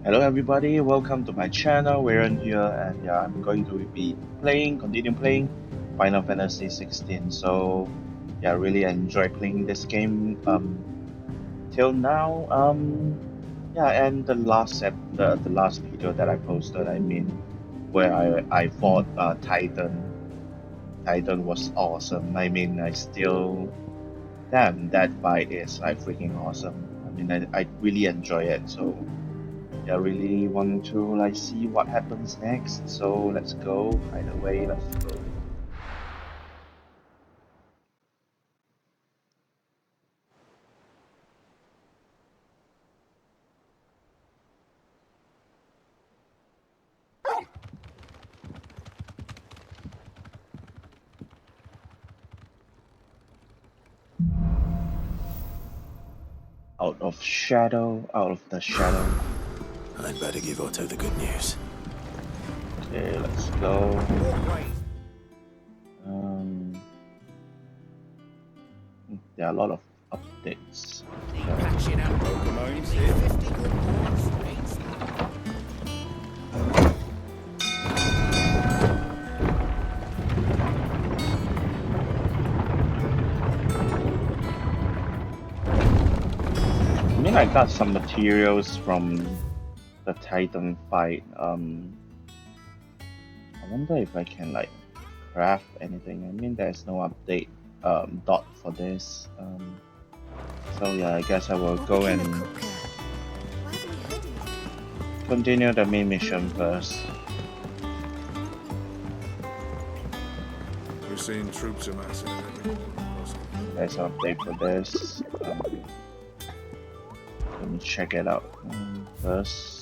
Hello everybody, welcome to my channel. We're in here and yeah, I'm going to be continue playing Final Fantasy 16. So yeah, I really enjoy playing this game till now. Yeah, and the last video that I posted, I mean, where I fought Titan was awesome. I mean, I still damn that fight is like freaking awesome. I mean, I really enjoy it. So yeah, really want to like see what happens next. So let's go. Either way, let's go. Out of the shadow. I'd better give Otto the good news. Okay, let's go. Um, there are a lot of updates. I mean, I got some materials from the Titan fight. I wonder if I can like craft anything. I mean, there's no update dot for this. So yeah, I guess I will go and continue the main mission first. We're seeing troops amassing in every corner. There's an update for this. Let me check it out first.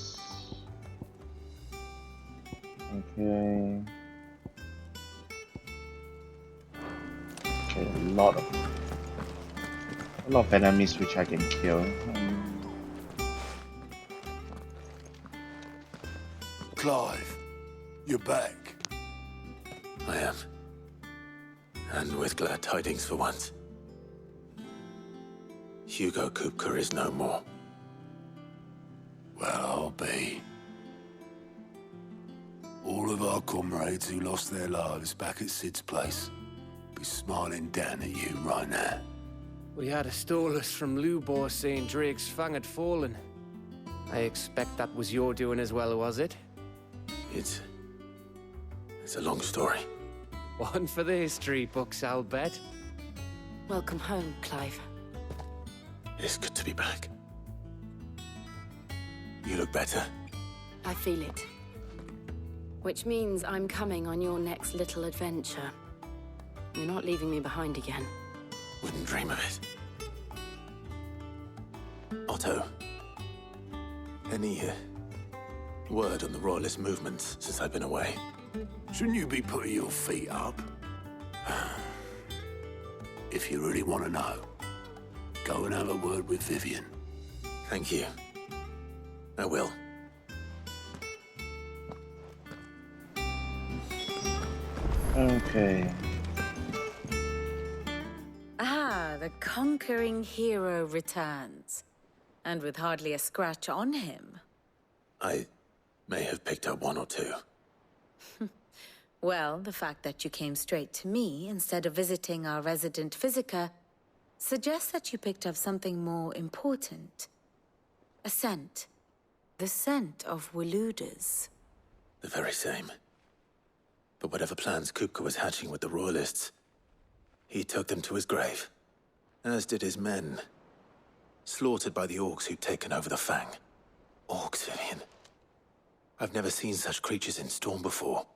Okay. Okay, a lot of enemies which I can kill. Clive, you're back. I am. And with glad tidings for once. Hugo Kupka is no more. Well, I'll be. All of our comrades who lost their lives back at Sid's place be smiling down at you right now. We had a stolus from Lubor saying Drake's fang had fallen. I expect that was your doing as well, was it? It's a long story. One for the history books, I'll bet. Welcome home, Clive. It's good to be back. You look better. I feel it. Which means I'm coming on your next little adventure. You're not leaving me behind again. Wouldn't dream of it. Otto, any word on the Royalist movements since I've been away? Shouldn't you be putting your feet up? If you really want to know, go and have a word with Vivian. Thank you. I will. Okay. Ah, the conquering hero returns. And with hardly a scratch on him. I may have picked up one or two. Well, the fact that you came straight to me instead of visiting our resident physiker suggests that you picked up something more important. A scent. The scent of Waludas. The very same. But whatever plans Kupka was hatching with the Royalists, he took them to his grave. As did his men. Slaughtered by the orcs who'd taken over the Fang. Orcs, Vivian. I've never seen such creatures in Storm before.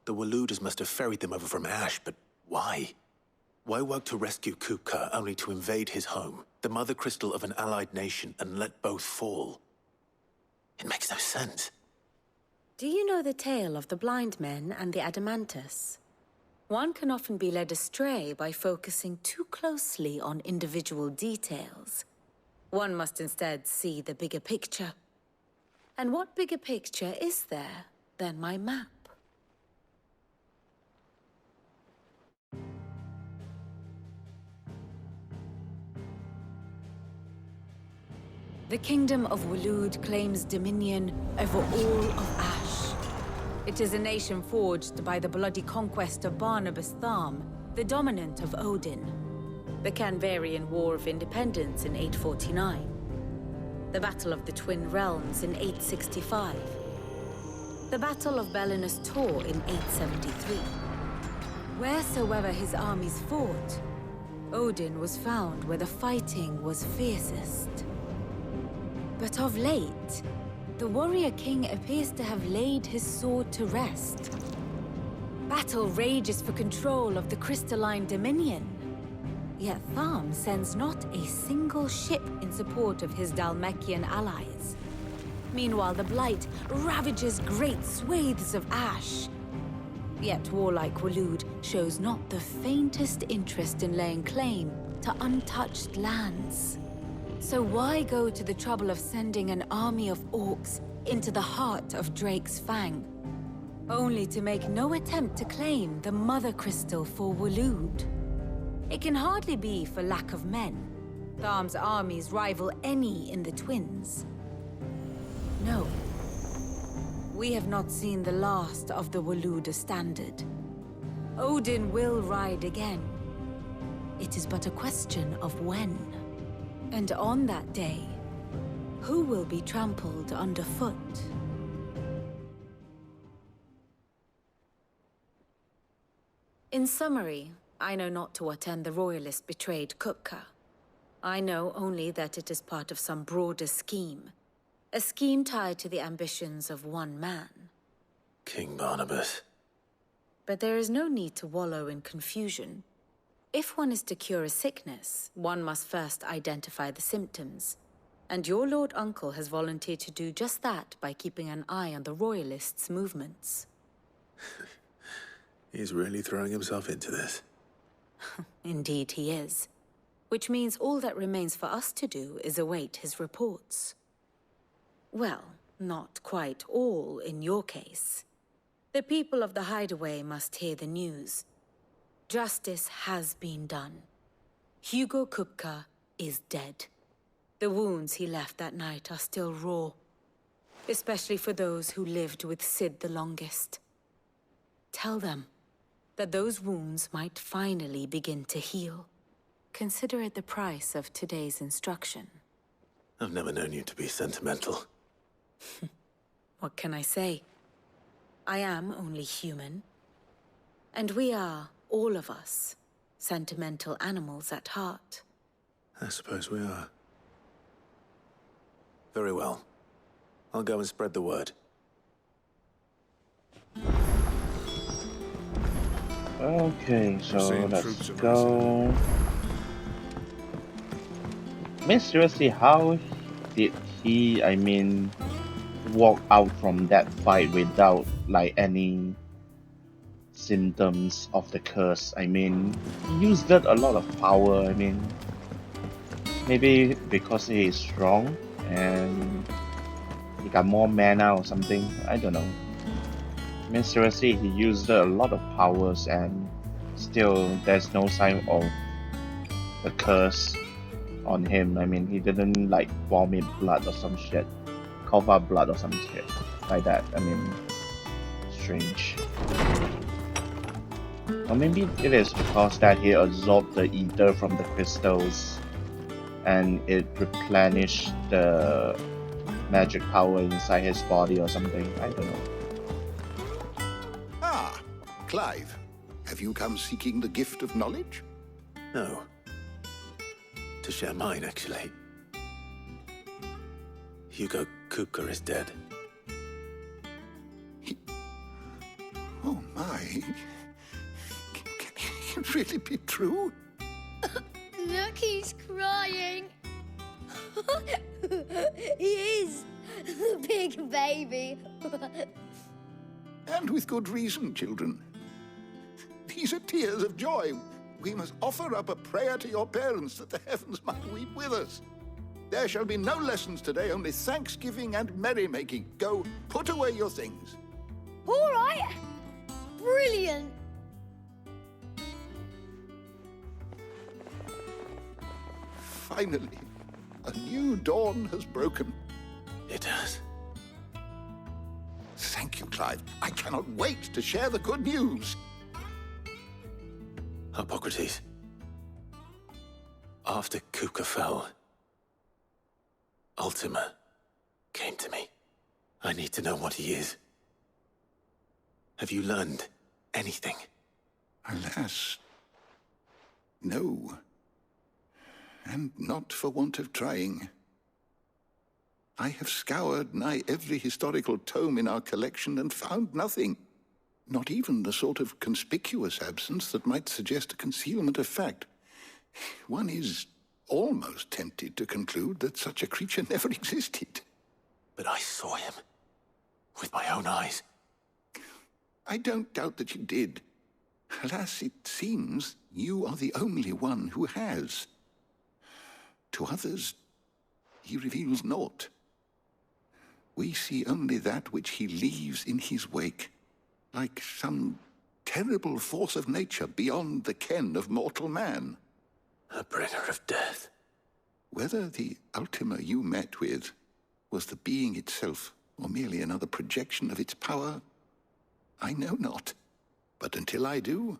The Waludas must have ferried them over from Ash, but why? Why work to rescue Kupka only to invade his home, the mother crystal of an allied nation, and let both fall? It makes no sense. Do you know the tale of the blind men and the Adamantus? One can often be led astray by focusing too closely on individual details. One must instead see the bigger picture. And what bigger picture is there than my map? The kingdom of Waloed claims dominion over all of Ash. It is a nation forged by the bloody conquest of Barnabas Tharm, the dominant of Odin. The Canvarian War of Independence in 849. The Battle of the Twin Realms in 865. The Battle of Belinus Tor in 873. Wheresoever his armies fought, Odin was found where the fighting was fiercest. But of late, the warrior king appears to have laid his sword to rest. Battle rages for control of the crystalline dominion. Yet Tharm sends not a single ship in support of his Dhalmekian allies. Meanwhile, the Blight ravages great swathes of Ash. Yet warlike Waloed shows not the faintest interest in laying claim to untouched lands. So why go to the trouble of sending an army of orcs into the heart of Drake's Fang, only to make no attempt to claim the Mothercrystal for Waloed? It can hardly be for lack of men. Tharm's armies rival any in the Twins. No. We have not seen the last of the Waloed standard. Odin will ride again. It is but a question of when. And on that day, who will be trampled underfoot? In summary, I know not to what end the Royalists betrayed Kupka. I know only that it is part of some broader scheme. A scheme tied to the ambitions of one man. King Barnabas. But there is no need to wallow in confusion. If one is to cure a sickness, one must first identify the symptoms. And your Lord Uncle has volunteered to do just that by keeping an eye on the Royalists' movements. He's really throwing himself into this. Indeed he is. Which means all that remains for us to do is await his reports. Well, not quite all in your case. The people of the Hideaway must hear the news. Justice has been done. Hugo Kupka is dead. The wounds he left that night are still raw, especially for those who lived with Sid the longest. Tell them that those wounds might finally begin to heal. Consider it the price of today's instruction. I've never known you to be sentimental. What can I say? I am only human. And we are, all of us, sentimental animals at heart. I suppose we are. Very well. I'll go and spread the word. Okay, so Seeing let's troops go. I mean, seriously, how did he, walk out from that fight without, like, any symptoms of the curse? I mean, he used a lot of power. I mean, maybe because he is strong and he got more mana or something. I don't know. I mean, seriously, he used a lot of powers and still there's no sign of the curse on him. I mean, he didn't like vomit blood or some shit, cough up blood or some shit like that. I mean, strange. Or maybe it is because that he absorbed the ether from the crystals and it replenished the magic power inside his body or something. I don't know. Ah, Clive. Have you come seeking the gift of knowledge? No. To share mine, actually. Hugo Kupka is dead. Oh my. Can it really be true? Look, he's crying. He is. The big baby. And with good reason, children. These are tears of joy. We must offer up a prayer to your parents that the heavens might weep with us. There shall be no lessons today, only thanksgiving and merrymaking. Go, put away your things. All right. Brilliant. Finally, A new dawn has broken. It has. Thank you, Clive. I cannot wait to share the good news. Hippocrates. After Kuka fell, Ultima came to me. I need to know what he is. Have you learned anything? Alas, no. And not for want of trying. I have scoured nigh every historical tome in our collection and found nothing. Not even the sort of conspicuous absence that might suggest a concealment of fact. One is almost tempted to conclude that such a creature never existed. But I saw him. With my own eyes. I don't doubt that you did. Alas, it seems you are the only one who has. To others, he reveals naught. We see only that which he leaves in his wake, like some terrible force of nature beyond the ken of mortal man. A bringer of death. Whether the Ultima you met with was the being itself, or merely another projection of its power, I know not. But until I do,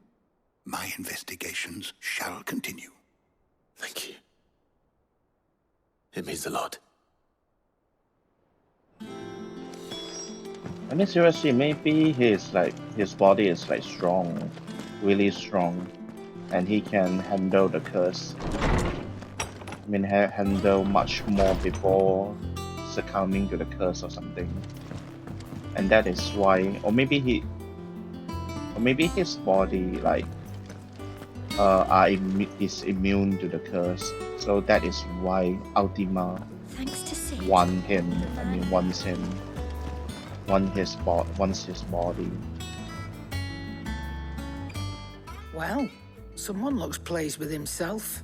my investigations shall continue. Thank you. It means a lot. I mean, seriously, maybe his body is strong, really strong, and he can handle the curse. I mean, handle much more before succumbing to the curse or something. And that is why, or maybe his body is immune to the curse. So that is why Ultima wants his body. Well, someone looks pleased with himself.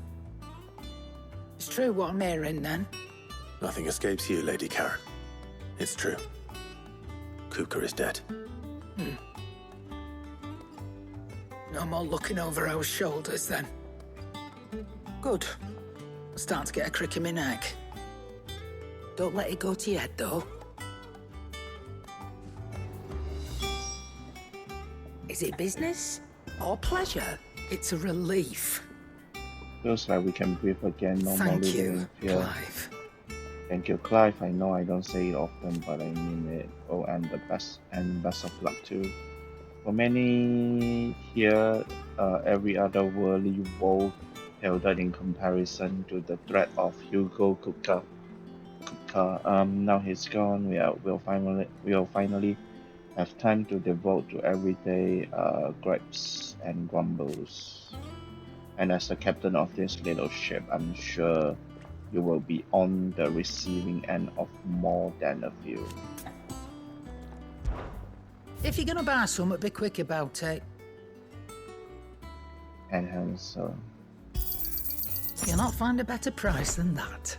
It's true what I'm hearing, then. Nothing escapes you, Lady Karen. It's true. Kuka is dead. No more looking over our shoulders, then. Good. I'm starting to get a crick in my neck. Don't let it go to your head, though. Is it business or pleasure? It's a relief. Feels like we can breathe again normally. Thank you, Clive. Thank you, Clive. I know I don't say it often, but I mean it. Oh, and best of luck too. For many here, every other worldly woe held in comparison to the threat of Hugo Kuka. Now he's gone. We'll finally have time to devote to everyday gripes and grumbles. And as the captain of this little ship, I'm sure you will be on the receiving end of more than a few. If you're gonna buy something, be quick about it. And handsome. You'll not find a better price than that.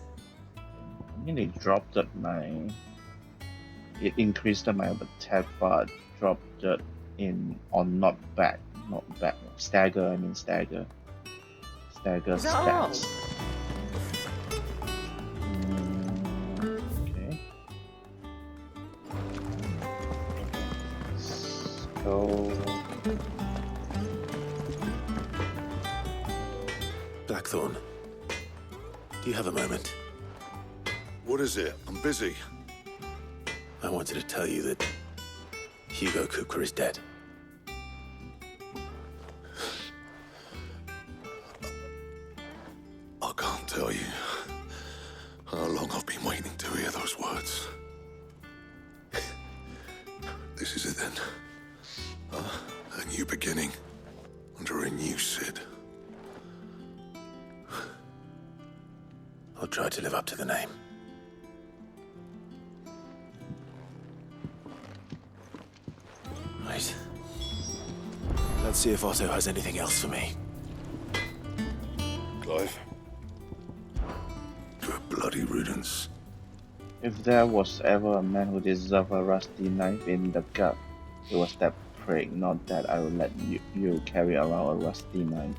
I mean, it increased my attack, but dropped it on not back. Stagger stats. Okay. So Blackthorn, do you have a moment? What is it? I'm busy. I wanted to tell you that Hugo Kuka is dead. I can't tell you how long I've been waiting to hear those words. This is it then. A new beginning under a new Cid. I'll try to live up to the name. Right. Let's see if Otto has anything else for me. Clive? To a bloody riddance. if there was ever a man who deserved a rusty knife in the gut, it was that prick. Not that I would let you carry around a rusty knife.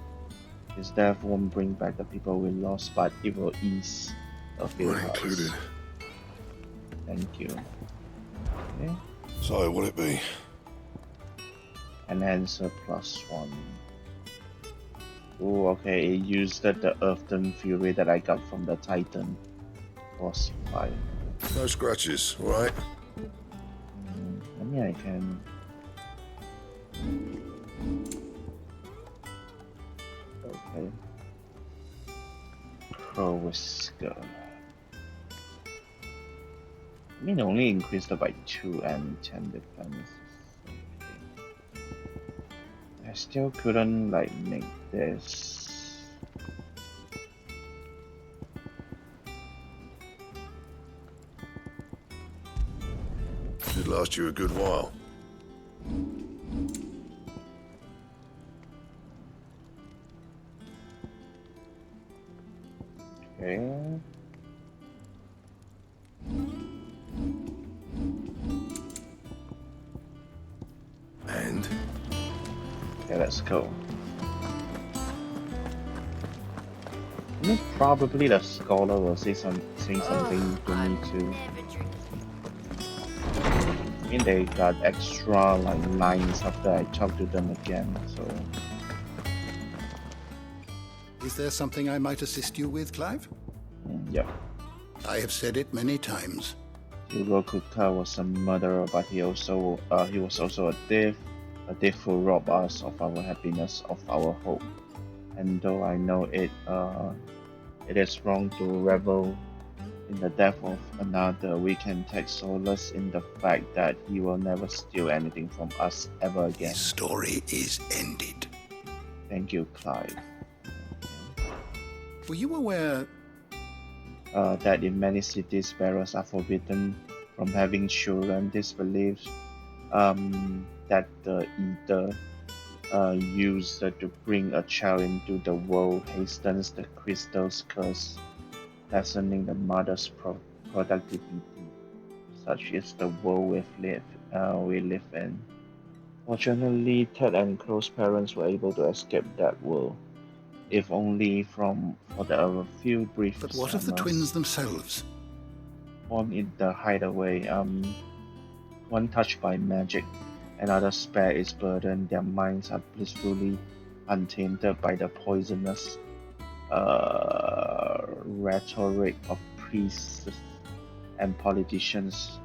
His death won't bring back the people we lost, but it will ease a few Mine hearts. included. Thank you. Okay. So, what'll it be? Enhancer +1. Oh, okay. It used the Earthen Fury that I got from the Titan boss fight. No scratches, alright? I mean, I can. Okay. Pro Whisker. I mean, only increased by 2 and 10 defense. Okay. I still couldn't like make this. Should last you a good while. Okay. And? Okay, let's go. I mean, probably the scholar will say saying something to me too. I mean, they got extra like lines after I talk to them again, so. Is there something I might assist you with, Clive? Yep. I have said it many times. Kuka was a murderer, but he was also a thief who robbed us of our happiness, of our hope. And though I know it is wrong to revel in the death of another, we can take solace in the fact that he will never steal anything from us ever again. His story is ended. Thank you, Clive. Were you aware that in many cities, bearers are forbidden from having children? This belief that the ether used to bring a child into the world hastens the crystal's curse, lessening the mother's productivity. Such is the world we live in. Fortunately, Ted and close parents were able to escape that world, if only for a few brief But what of the twins themselves? Born in the hideaway, one touched by magic, another spare its burden. Their minds are blissfully untainted by the poisonous rhetoric of priests and politicians.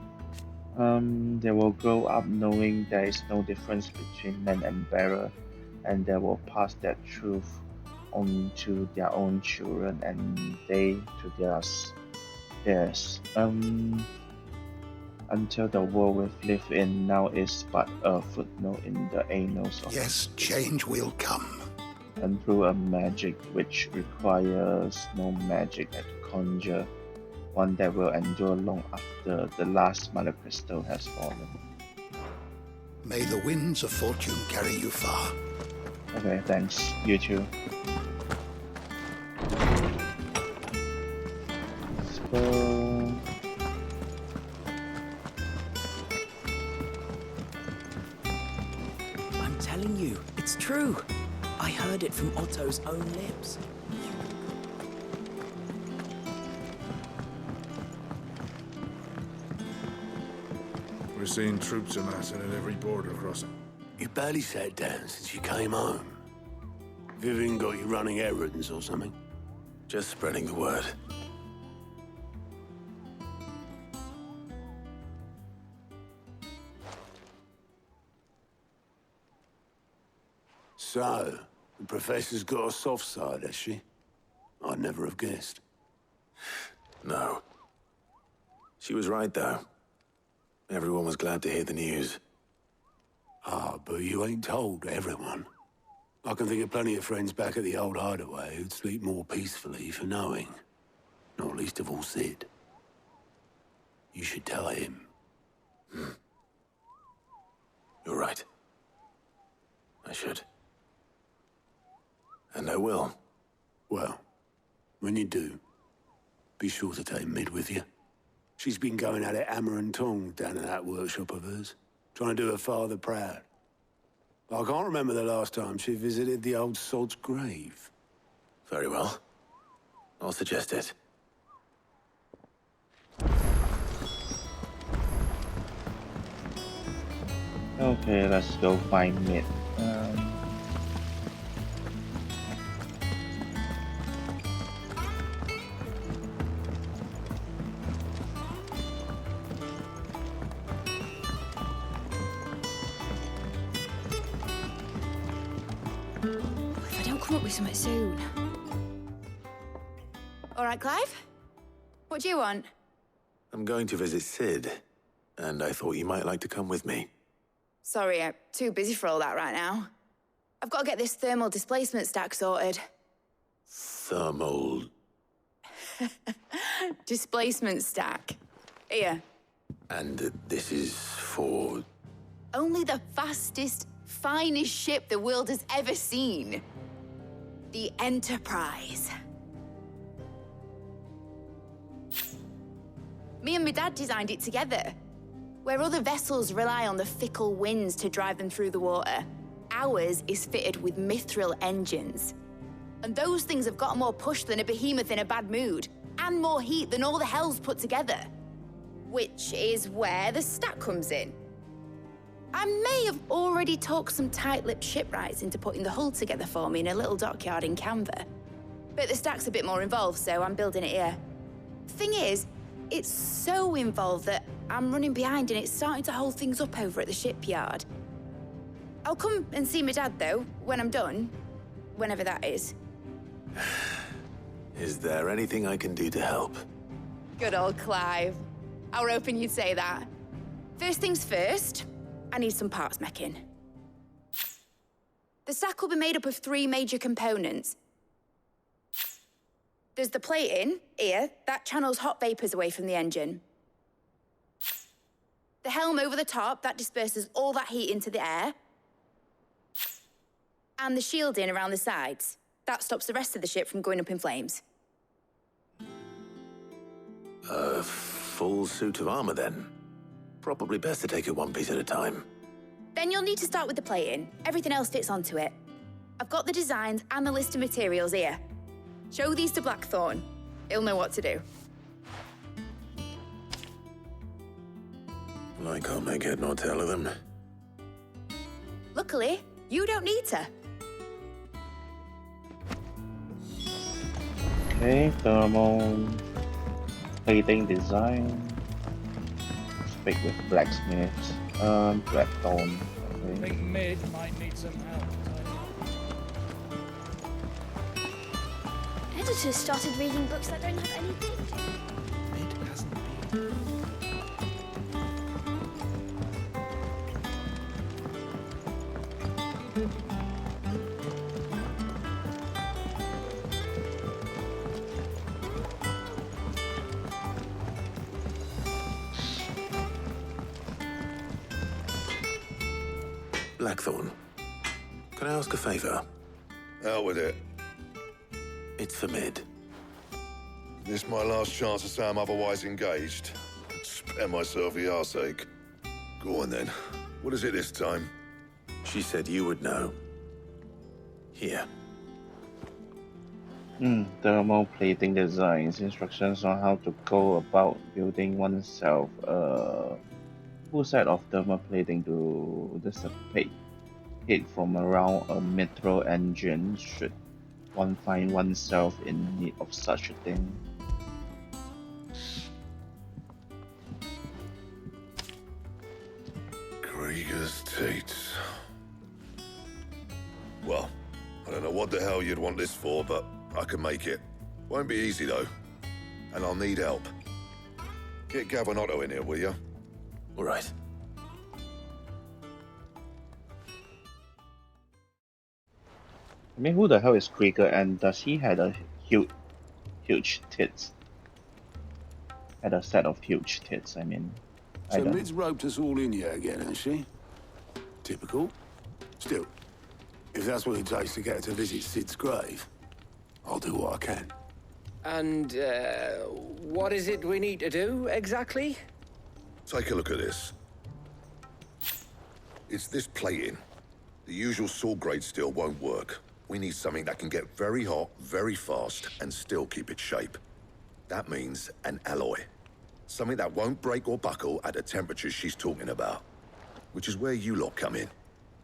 They will grow up knowing there is no difference between man and bearer, and they will pass that truth on to their own children and they to theirs. Until the world we live in now is but a footnote in the annals of Yes, change will come. and through a magic which requires no magic to conjure, one that will endure long after the last Mothercrystal has fallen. May the winds of fortune carry you far. Okay, thanks. You too. Let's go. I'm telling you, it's true. I heard it from Otto's own lips. We're seeing troops amassing at every border crossing. You barely sat down since you came home. Vivian got you running errands or something? Just spreading the word. So, the Professor's got a soft side, has she? I'd never have guessed. No. She was right, though. Everyone was glad to hear the news. Ah, but you ain't told everyone. I can think of plenty of friends back at the old hideaway who'd sleep more peacefully for knowing. Not least of all Sid. You should tell him. You're right. I should. And I will. Well, when you do, be sure to take Mid with you. She's been going at it hammer and tongs down in that workshop of hers, trying to do her father proud. I can't remember the last time she visited the old sod's grave. Very well. I'll suggest it. Okay, let's go find mid. If I don't come up with something soon. All right, Clive? What do you want? I'm going to visit Sid, and I thought you might like to come with me. Sorry, I'm too busy for all that right now. I've got to get this thermal displacement stack sorted. Thermal... Displacement stack. Here. And this is for... Only the fastest, finest ship the world has ever seen. The Enterprise. Me and my dad designed it together. Where other vessels rely on the fickle winds to drive them through the water, ours is fitted with mithril engines. And those things have got more push than a behemoth in a bad mood, and more heat than all the hells put together. Which is where the stack comes in. I may have already talked some tight-lipped shipwrights into putting the hull together for me in a little dockyard in Canva. But the stack's a bit more involved, so I'm building it here. Thing is, it's so involved that I'm running behind and it's starting to hold things up over at the shipyard. I'll come and see my dad, though, when I'm done. Whenever that is. Is there anything I can do to help? Good old Clive. I were hoping you'd say that. First things first, I need some parts meching. The stack will be made up of 3 major components. There's the plating, here, that channels hot vapors away from the engine. The helm over the top, that disperses all that heat into the air. And the shielding around the sides. That stops the rest of the ship from going up in flames. A full suit of armor, then? Probably best to take it one piece at a time. Then you'll need to start with the plating. Everything else fits onto it. I've got the designs and the list of materials here. Show these to Blackthorn. He'll know what to do. I can't make head nor tail of them. Luckily, you don't need to. Okay, thermal plating design. Speak with blacksmiths. Blackthorn. I Okay. think mid might need some help. Editors started reading books that don't have any date. Mid hasn't been. Blackthorn, can I ask a favor? Out with it. It's for mid. This my last chance to say I'm otherwise engaged. Spare myself the arseache. Go on then. What is it this time? She said you would know. Here. Thermal plating designs. Instructions on how to go about building oneself a full set of thermal plating to dissipate heat from around a mithril engine should one find oneself in need of such a thing. Krieger's teats. Well, I don't know what the hell you'd want this for, but I can make it. Won't be easy though. And I'll need help. Get Gavin Otto in here, will you? All right. I mean, who the hell is Krieger, and does he had a huge tits? Had a set of huge tits, I mean. I So don't... Mid's roped us all in here again, hasn't she? Typical. Still, if that's what it takes to get her to visit Sid's grave, I'll do what I can. And, what is it we need to do, exactly? Take a look at this. It's this plating. The usual sword grade steel won't work. We need something that can get very hot, very fast, and still keep its shape. That means an alloy. Something that won't break or buckle at the temperatures she's talking about. which is where you lot come in.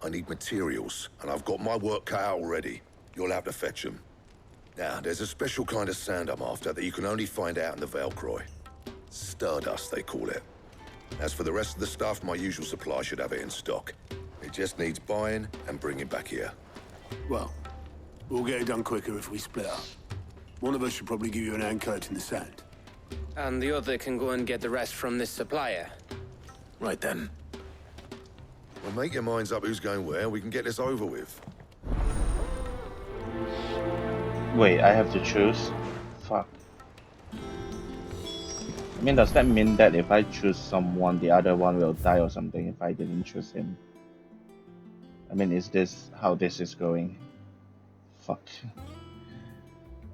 I need materials, and I've got my work cut out already. You'll have to fetch them. Now, there's a special kind of sand I'm after that you can only find out in the Velcroy. Stardust, they call it. As for the rest of the stuff, my usual supply should have it in stock. It just needs buying and bringing back here. Well, we'll get it done quicker if we split up. One of us should probably give you an handcoat in the sand. And the other can go and get the rest from this supplier. Right then. Well, make your minds up who's going where, we can get this over with. Wait, I have to choose? Fuck. I mean, does that mean that if I choose someone, the other one will die or something if I didn't choose him? I mean, is this how this is going? Fuck.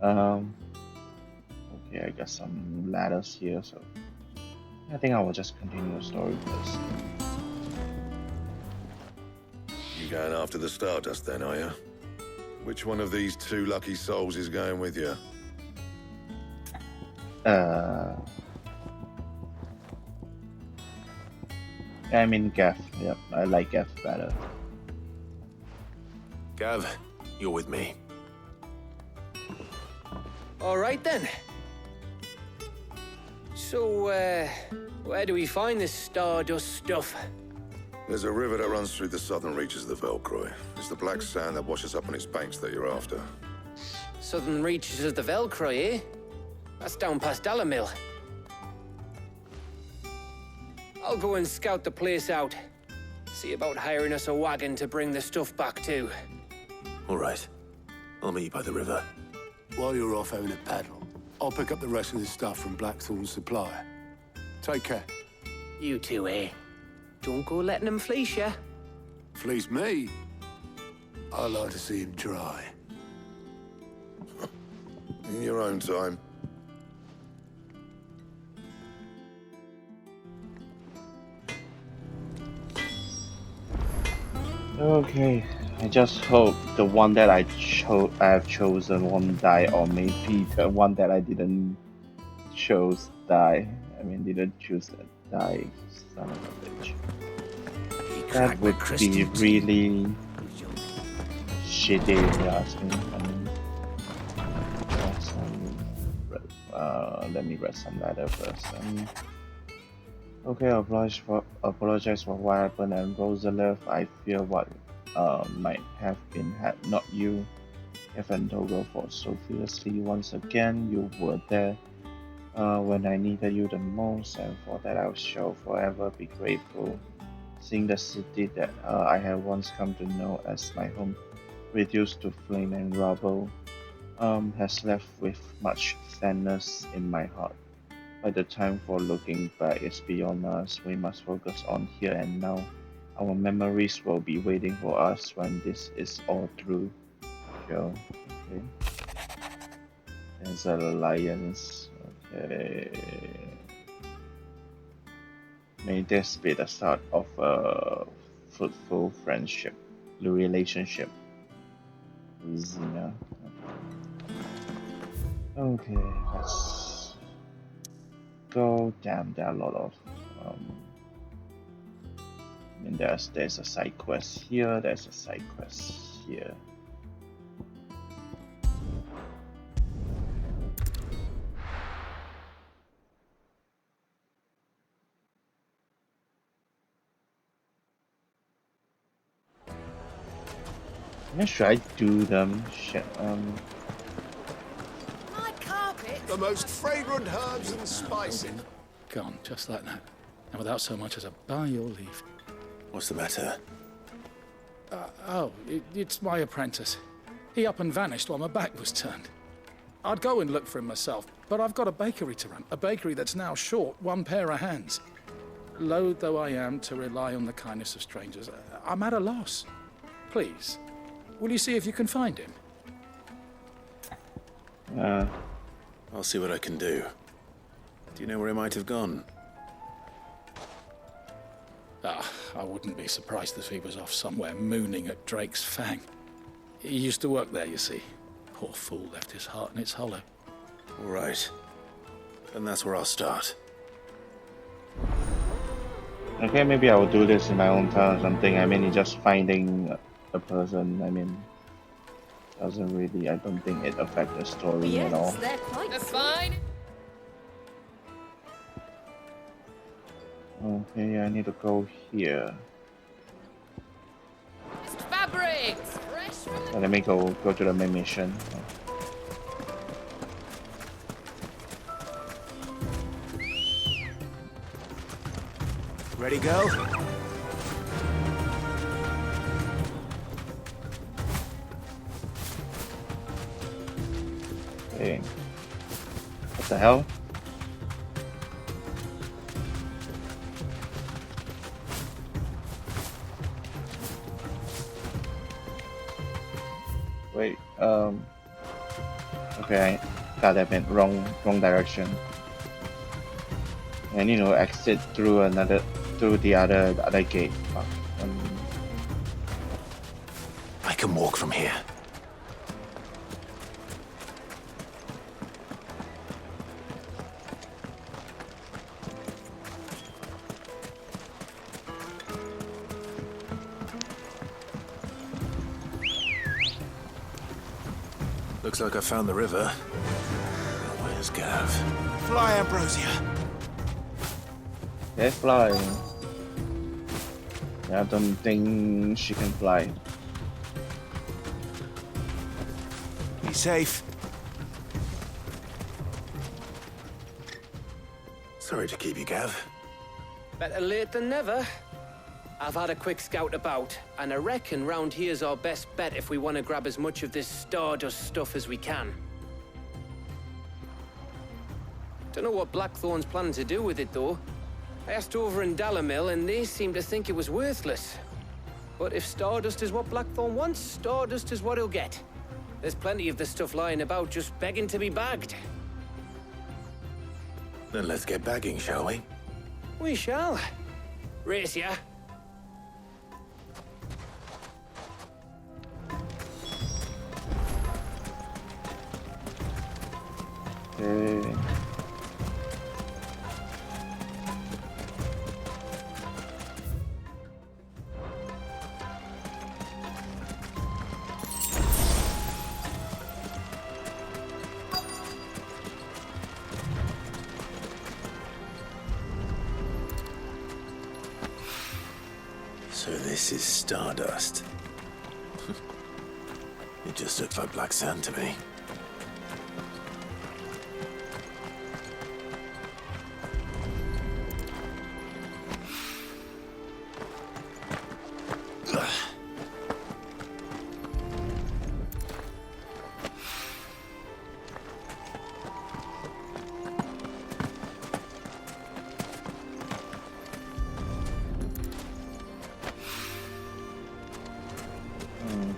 Okay, I got some ladders here, so I think I will just continue the story first. You going after the Stardust then, are you? Which one of these two lucky souls is going with you? I mean Gav. Yep, I like Gav better. Gav, you're with me. All right then. So, where do we find this Stardust stuff? There's a river that runs through the southern reaches of the Velcroy. It's the black sand that washes up on its banks that you're after. Southern reaches of the Velcroy, eh? That's down past Dalamil. I'll go and scout the place out. See about hiring us a wagon to bring the stuff back to. All right. I'll meet you by the river. While you're off having a paddle, I'll pick up the rest of the stuff from Blackthorn's supplier. Take care. You two, eh? Don't go letting him fleece ya. Fleece me? I like to see him dry. In your own time. Okay, I just hope the one that I have chosen won't die, or maybe the one that I didn't choose die. I mean, didn't choose that die. Son of a bitch. That would be really shitty if you ask me. Let me read some letter first. Okay, apologize for what happened, and Rosalith, I fear what might have been had not you. If and Togo fought so fiercely once again, you were there when I needed you the most, and for that I shall forever be grateful. Seeing the city that I had once come to know as my home reduced to flame and rubble has left with much sadness in my heart. But the time for looking back is beyond us. We must focus on here and now. Our memories will be waiting for us when this is all through. Okay. There's an alliance. Okay. May this be the start of a fruitful friendship, relationship. Zina. Okay, let's go. Damn, there are a lot of I mean, there's a side quest here, there's a side quest here. Should I do them? Shit, My carpet. The most fragrant herbs and spices. Gone, just like that. And without so much as a by your leave. What's the matter? It's my apprentice. He up and vanished while my back was turned. I'd go and look for him myself, but I've got a bakery to run. A bakery that's now short one pair of hands. Loath though I am to rely on the kindness of strangers, I'm at a loss. Please, will you see if you can find him? I'll see what I can do. Do you know where he might have gone? I wouldn't be surprised if he was off somewhere mooning at Drake's Fang. He used to work there, you see. Poor fool left his heart in its hollow. All right. And that's where I'll start. Okay, maybe I will do this in my own time or something. I mean, just finding a person, I mean, doesn't really, I don't think it affects the story at all. Yes, they're quite. That's fine. Okay, I need to go here. Fabrics, fresh from So let me go to the main mission. Ready, go? Okay. What the hell? Wait, okay, I went wrong direction. I need to exit through the other gate. I can walk from here. Looks like I found the river. Where's Gav? Fly, Ambrosia! Okay, fly. Yeah, I don't think she can fly. Be safe. Sorry to keep you, Gav. Better late than never. I've had a quick scout about, and I reckon round here's our best bet if we want to grab as much of this Stardust stuff as we can. Don't know what Blackthorn's planning to do with it, though. I asked over in Dalamil, and they seem to think it was worthless. But if Stardust is what Blackthorn wants, Stardust is what he'll get. There's plenty of the stuff lying about, just begging to be bagged. Then let's get bagging, shall we? We shall. Race ya. Okay. So this is Stardust. It just looks like black sand to me.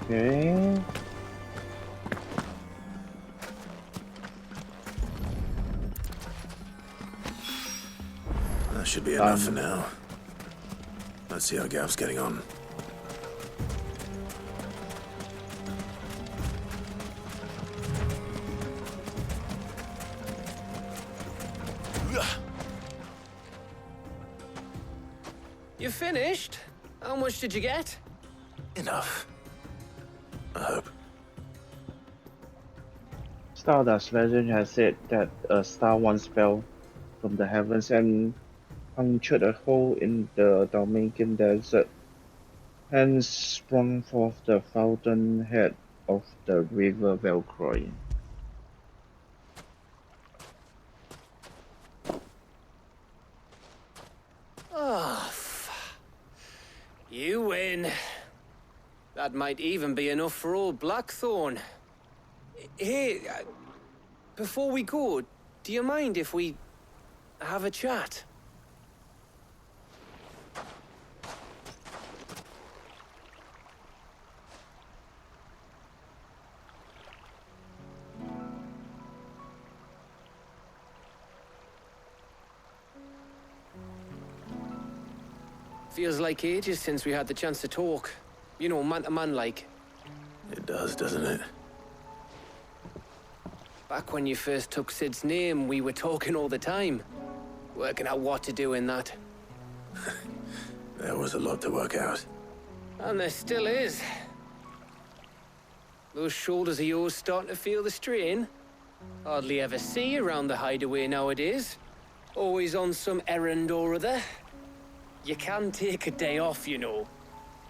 Okay. That should be enough for now. Let's see how Gav's getting on. You finished? How much did you get? Enough. I hope. Stardust legend has said that a star once fell from the heavens and punctured a hole in the Dalmatian desert, hence sprung forth the fountainhead of the river Valkyrie. Oh, you win. That might even be enough for old Blackthorn. Hey, before we go, do you mind if we have a chat? Feels like ages since we had the chance to talk. You know, man to man like. It does, doesn't it? Back when you first took Sid's name, we were talking all the time. Working out what to do in that. There was a lot to work out. And there still is. Those shoulders of yours starting to feel the strain? Hardly ever see you around the hideaway nowadays. Always on some errand or other. You can take a day off, you know.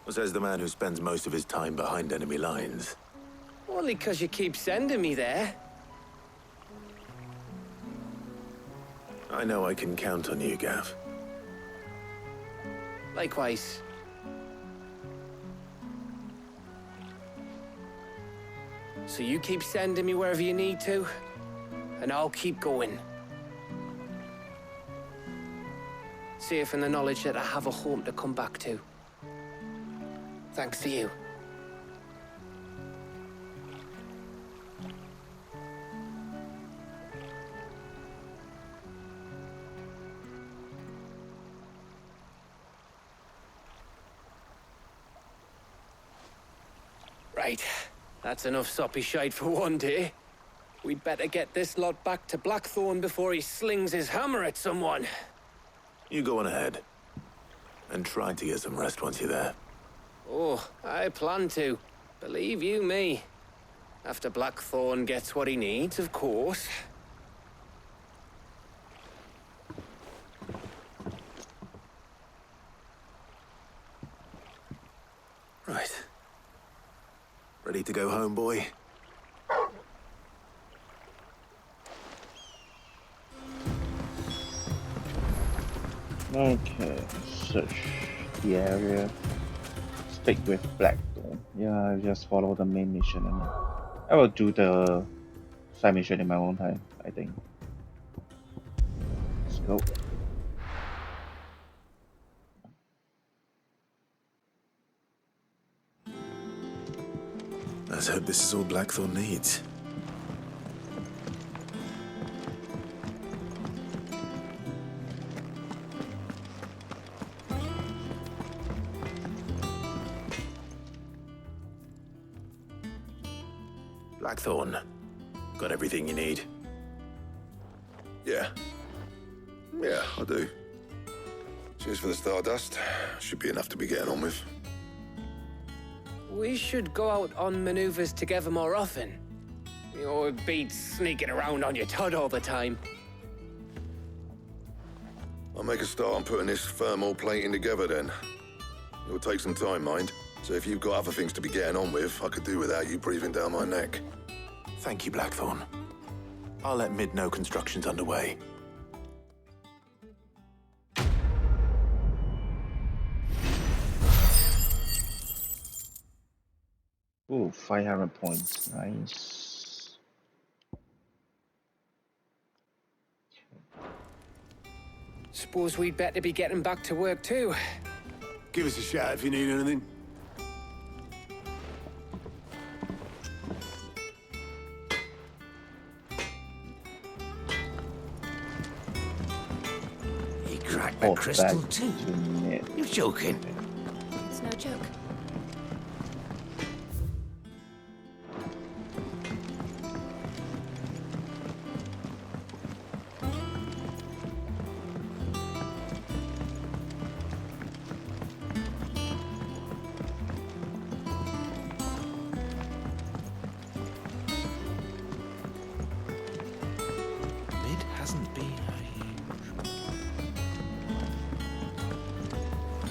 Says the man who spends most of his time behind enemy lines. Only 'cause you keep sending me there. I know I can count on you, Gav. Likewise. So you keep sending me wherever you need to, and I'll keep going. Safe in the knowledge that I have a home to come back to. Thanks to you. Right. That's enough soppy shite for one day. We'd better get this lot back to Blackthorn before he slings his hammer at someone. You go on ahead. And try to get some rest once you're there. Oh, I plan to. Believe you me. After Blackthorn gets what he needs, of course. Right. Ready to go home, boy? Okay, search the area. Stick with Blackthorn. Yeah, I'll just follow the main mission and I will do the side mission in my own time, I think. Let's go. Let's hope this is all Blackthorn needs. Blackthorn, got everything you need? Yeah. Yeah, I do. Cheers for the stardust. Should be enough to be getting on with. We should go out on maneuvers together more often. You know, it beats sneaking around on your Todd all the time. I'll make a start on putting this thermal plating together then. It'll take some time, mind. So if you've got other things to be getting on with, I could do without you breathing down my neck. Thank you, Blackthorn. I'll let Mid know construction's underway. Ooh, 500 points. Nice. Suppose we'd better be getting back to work too. Give us a shout if you need anything. He cracked the crystal too. You're joking. It's no joke. Mid hasn't been.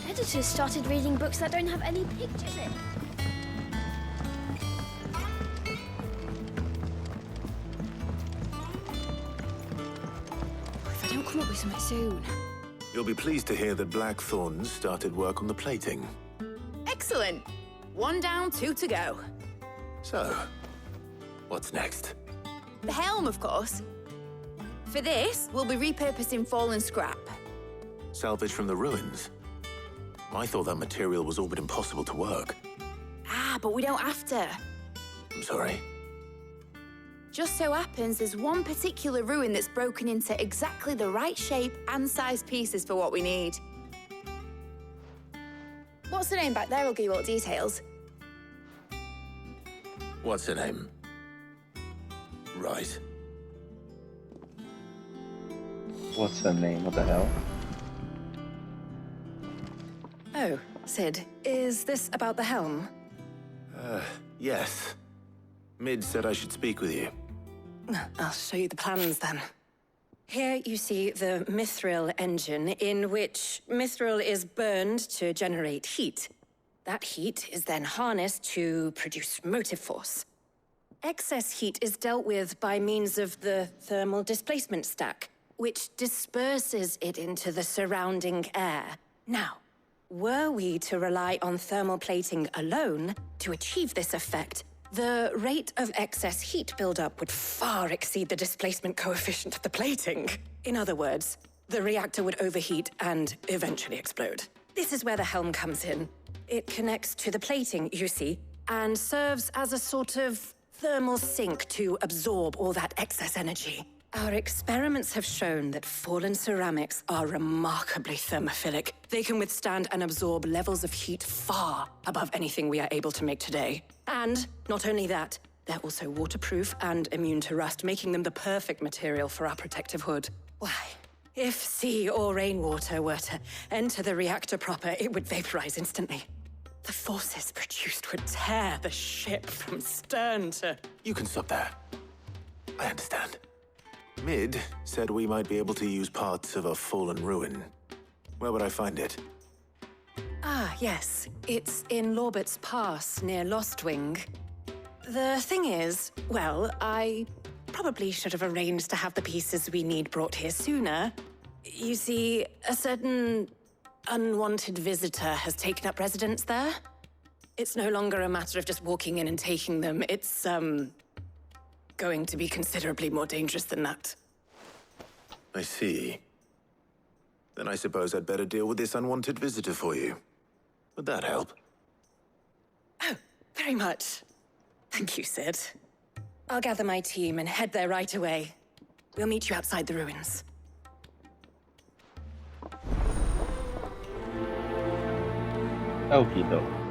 Editors started reading books that don't have any pictures in. If I don't come up with something soon. You'll be pleased to hear that Blackthorn started work on the plating. Excellent. 1 down, 2 to go. So, what's next? The helm, of course. For this, we'll be repurposing fallen scrap. Salvage from the ruins? I thought that material was all but impossible to work. Ah, but we don't have to. I'm sorry. Just so happens there's one particular ruin that's broken into exactly the right shape and size pieces for what we need. What's the name back there? I'll give you all the details. What's her name? Right. What's her name? What the hell? Oh, Sid, is this about the helm? Yes. Mid said I should speak with you. I'll show you the plans then. Here you see the mithril engine, in which mithril is burned to generate heat. That heat is then harnessed to produce motive force. Excess heat is dealt with by means of the thermal displacement stack, which disperses it into the surrounding air. Now, were we to rely on thermal plating alone to achieve this effect, the rate of excess heat buildup would far exceed the displacement coefficient of the plating. In other words, the reactor would overheat and eventually explode. This is where the helm comes in. It connects to the plating, you see, and serves as a sort of thermal sink to absorb all that excess energy. Our experiments have shown that fallen ceramics are remarkably thermophilic. They can withstand and absorb levels of heat far above anything we are able to make today. And not only that, they're also waterproof and immune to rust, making them the perfect material for our protective hood. Why, if sea or rainwater were to enter the reactor proper, it would vaporize instantly. The forces produced would tear the ship from stern to... You can stop there. I understand. Mid said we might be able to use parts of a fallen ruin. Where would I find it? Ah, yes. It's in Lorbert's Pass, near Lostwing. The thing is, well, I probably should have arranged to have the pieces we need brought here sooner. You see, a certain unwanted visitor has taken up residence there. It's no longer a matter of just walking in and taking them. It's, going to be considerably more dangerous than that. I see. Then I suppose I'd better deal with this unwanted visitor for you. Would that help? Oh, very much. Thank you, Sid. I'll gather my team and head there right away. We'll meet you outside the ruins. Okie doke.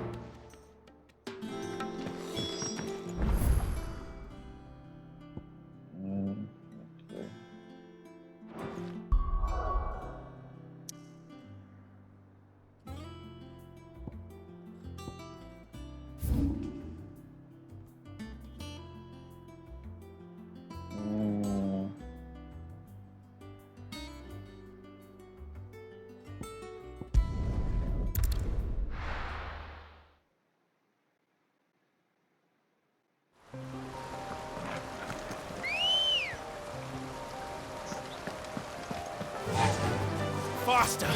Faster!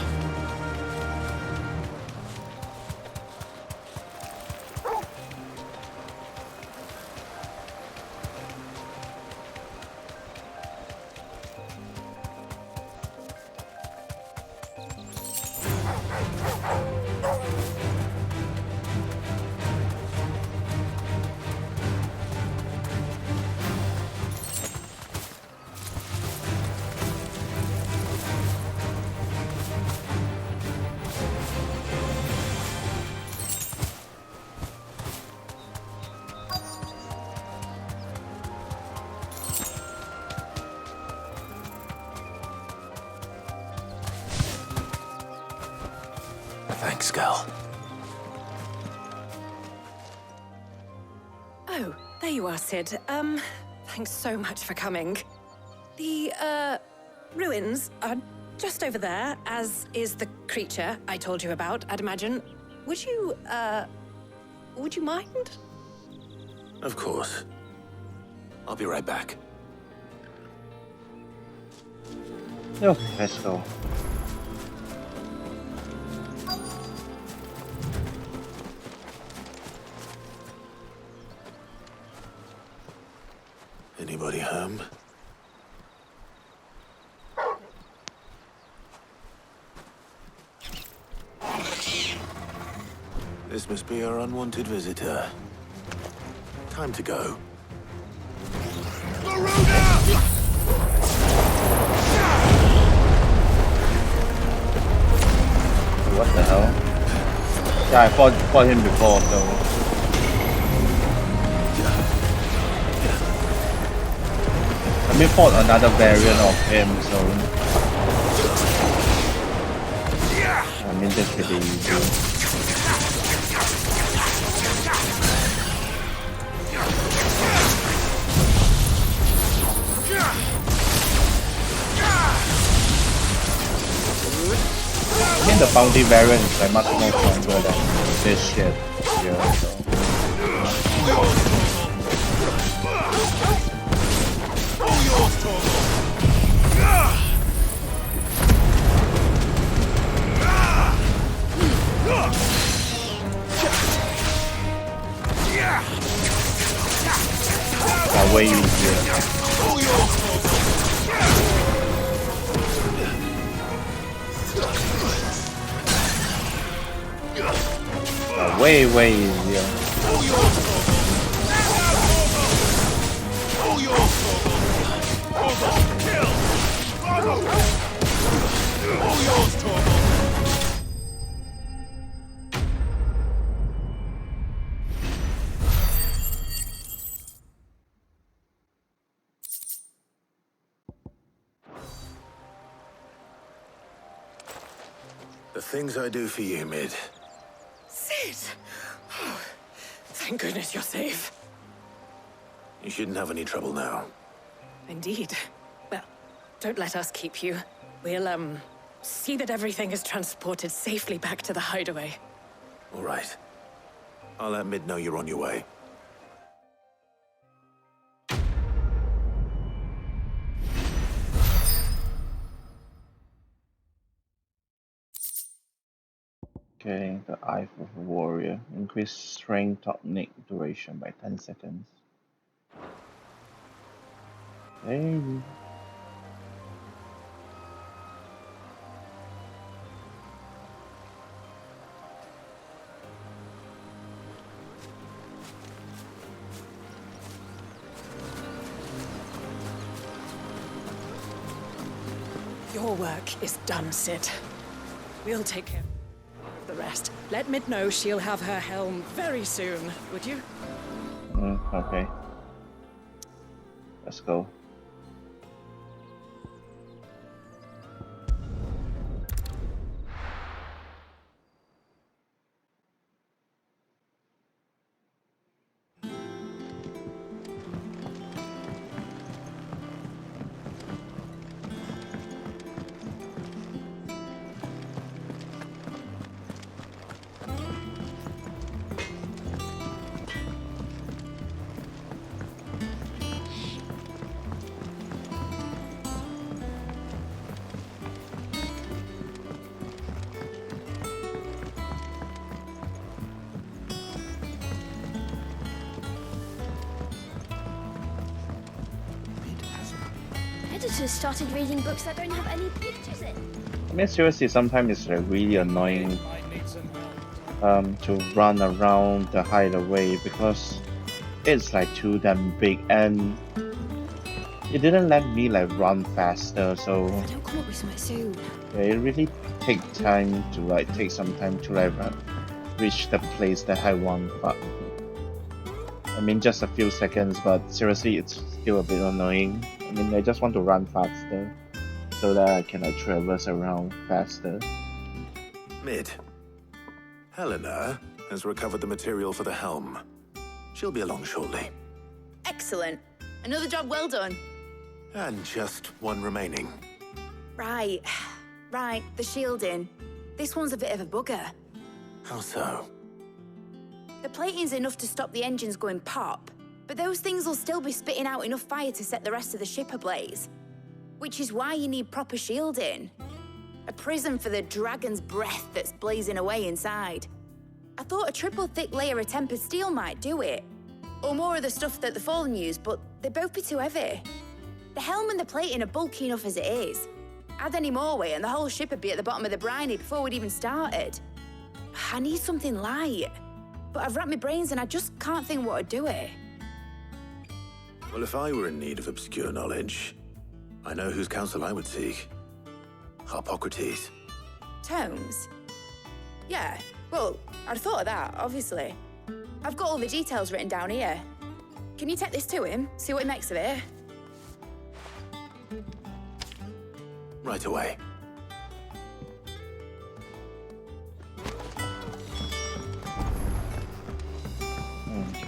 Thanks, Gal. Oh, there you are, Sid. Thanks so much for coming. The, ruins are just over there, as is the creature I told you about, I'd imagine. Would you mind? Of course. I'll be right back. Okay, let's go. Anybody home? This must be our unwanted visitor. Time to go. Garuda! What the hell? Yeah, I fought him before, so... I fought another variant of him, so... I think that's pretty easy. I think the bounty variant is like much more stronger than this shit here, so. Way easier. Way easier. The things I do for you, Mid. Sid! Oh, thank goodness you're safe. You shouldn't have any trouble now. Indeed. Well, don't let us keep you. We'll, see that everything is transported safely back to the hideaway. All right. I'll let Mid know you're on your way. Okay, the Eye of a Warrior. Increase strength tonic duration by 10 seconds. Hey. Your work is done, Sid. We'll take care of the rest. Let Mid know she'll have her helm very soon, would you? Okay. Let's go. Editors started reading books that don't have any pictures in. I mean, seriously, sometimes it's like really annoying to run around the hideaway because it's like too damn big and it didn't let me like run faster, so I don't come up with something soon. yeah, it really take some time to reach the place that I want. But I mean, just a few seconds, but seriously, it's still a bit annoying. I mean, I just want to run faster so that I can like traverse around faster. Mid. Helena has recovered the material for the helm. She'll be along shortly. Excellent. Another job well done. And just one remaining. Right. Right, the shielding. This one's a bit of a bugger. How so? The plating's enough to stop the engines going pop, but those things will still be spitting out enough fire to set the rest of the ship ablaze. Which is why you need proper shielding. A prison for the dragon's breath that's blazing away inside. I thought a triple thick layer of tempered steel might do it. Or more of the stuff that the Fallen use, but they'd both be too heavy. The helm and the plating are bulky enough as it is. Add any more weight and the whole ship would be at the bottom of the briny before we'd even started. I need something light. But I've racked my brains and I just can't think what would do it. Well, if I were in need of obscure knowledge, I know whose counsel I would seek. Harpocrates. Tomes? Yeah, well, I'd thought of that, obviously. I've got all the details written down here. Can you take this to him, see what he makes of it? Right away.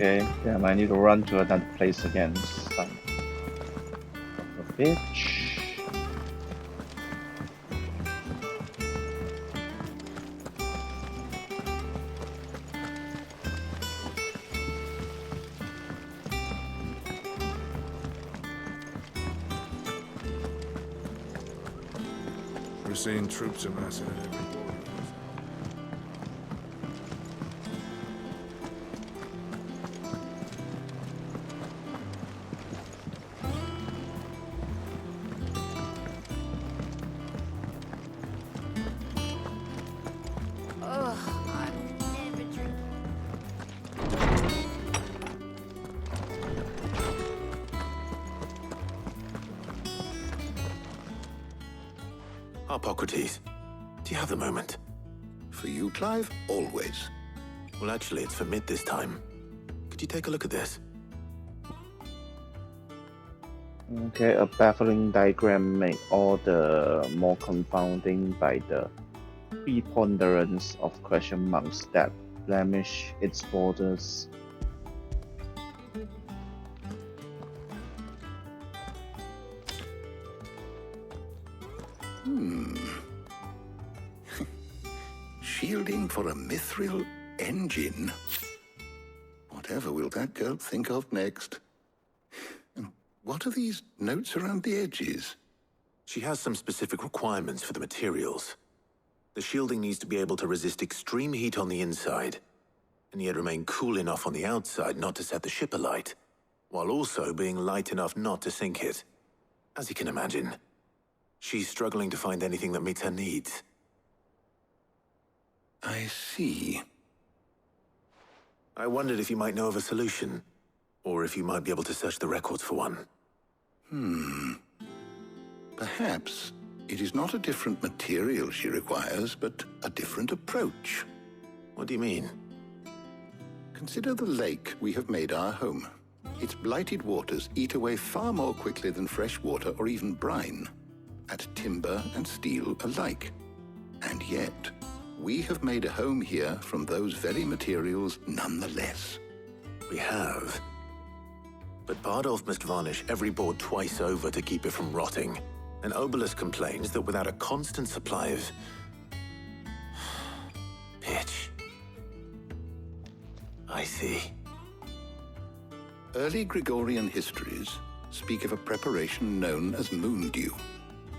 Okay, damn, I need to run to another place again. Son of a bitch. We're seeing troops amassing at every border. Hippocrates, do you have the moment? For you, Clive? Always. Well, actually, it's for mid this time. Could you take a look at this? Okay, a baffling diagram make all the more confounding by the preponderance of question marks that blemish its borders. Shielding for a mithril engine? Whatever will that girl think of next? And what are these notes around the edges? She has some specific requirements for the materials. The shielding needs to be able to resist extreme heat on the inside, and yet remain cool enough on the outside not to set the ship alight, while also being light enough not to sink it. As you can imagine, she's struggling to find anything that meets her needs. I see. I wondered if you might know of a solution, or if you might be able to search the records for one. Perhaps it is not a different material she requires, but a different approach. What do you mean? Consider the lake we have made our home. Its blighted waters eat away far more quickly than fresh water or even brine, at timber and steel alike. And yet, we have made a home here from those very materials nonetheless. We have. But Bardolph must varnish every board twice over to keep it from rotting. And Obelus complains that without a constant supply of pitch. I see. Early Gregorian histories speak of a preparation known as moon dew.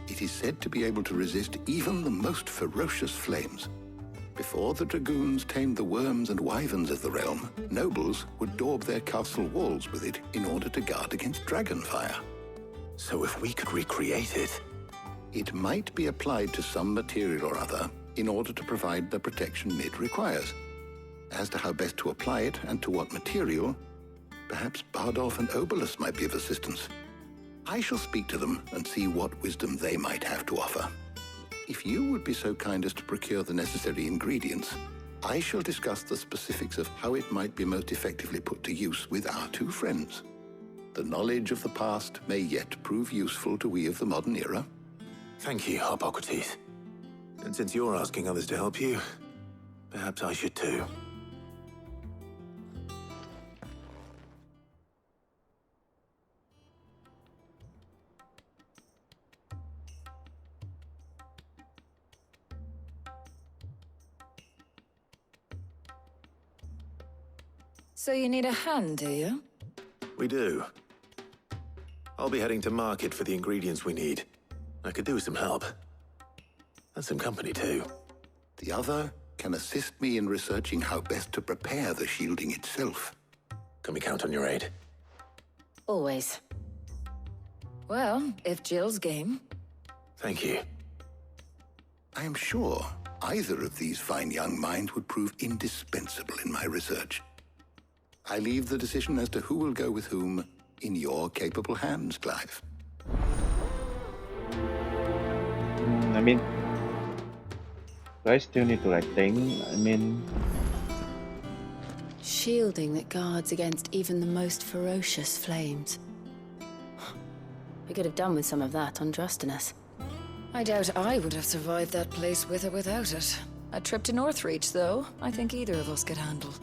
It is said to be able to resist even the most ferocious flames. Before the dragoons tamed the worms and wyverns of the realm, nobles would daub their castle walls with it in order to guard against dragonfire. So if we could recreate it... It might be applied to some material or other in order to provide the protection it requires. As to how best to apply it and to what material, perhaps Bardolph and Obelus might be of assistance. I shall speak to them and see what wisdom they might have to offer. If you would be so kind as to procure the necessary ingredients, I shall discuss the specifics of how it might be most effectively put to use with our two friends. The knowledge of the past may yet prove useful to we of the modern era. Thank you, Hippocrates. And since you're asking others to help you, perhaps I should too. So you need a hand, do you? We do. I'll be heading to market for the ingredients we need. I could do with some help. And some company, too. The other can assist me in researching how best to prepare the shielding itself. Can we count on your aid? Always. Well, if Jill's game. Thank you. I am sure either of these fine young minds would prove indispensable in my research. I leave the decision as to who will go with whom in your capable hands, Clive. I mean, do I still need to like think? I mean... Shielding that guards against even the most ferocious flames. We could have done with some of that on Drustinus. I doubt I would have survived that place with or without it. A trip to Northreach, though, I think either of us could handle.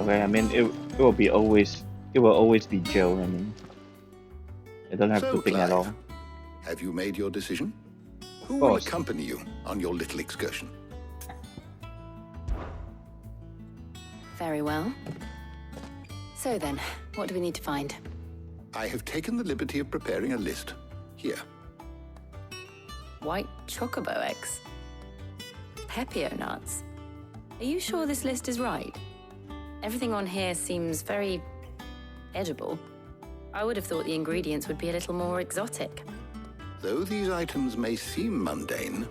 Okay, I mean it will always be Jill. I mean, I don't have So, to think at all. Clive, have you made your decision? Who will course. accompany you on your little excursion? Very well. So then, what do we need to find? I have taken the liberty of preparing a list. Here. White chocobo eggs. Pepio nuts. Are you sure this list is right? Everything on here seems very edible. I would have thought the ingredients would be a little more exotic. Though these items may seem mundane,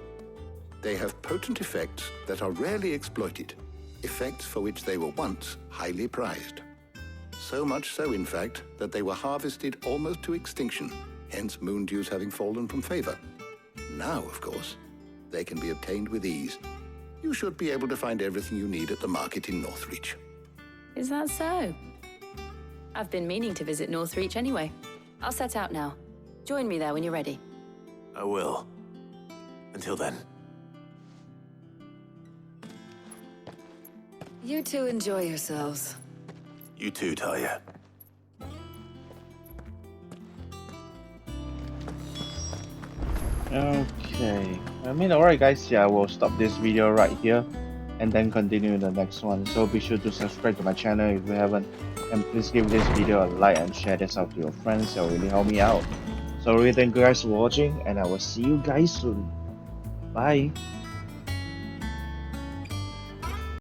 they have potent effects that are rarely exploited, effects for which they were once highly prized. So much so, in fact, that they were harvested almost to extinction, hence moon dews having fallen from favor. Now, of course, they can be obtained with ease. You should be able to find everything you need at the market in Northreach. Is that so? I've been meaning to visit Northreach anyway. I'll set out now. Join me there when you're ready. I will. Until then. You two enjoy yourselves. You too, Talia. Okay. I mean, alright guys, yeah, we'll stop this video right here and then continue the next one. So be sure to subscribe to my channel if you haven't, and please give this video a like and share this out to your friends. That will really help me out. So really thank you guys for watching, and I will see you guys soon. Bye.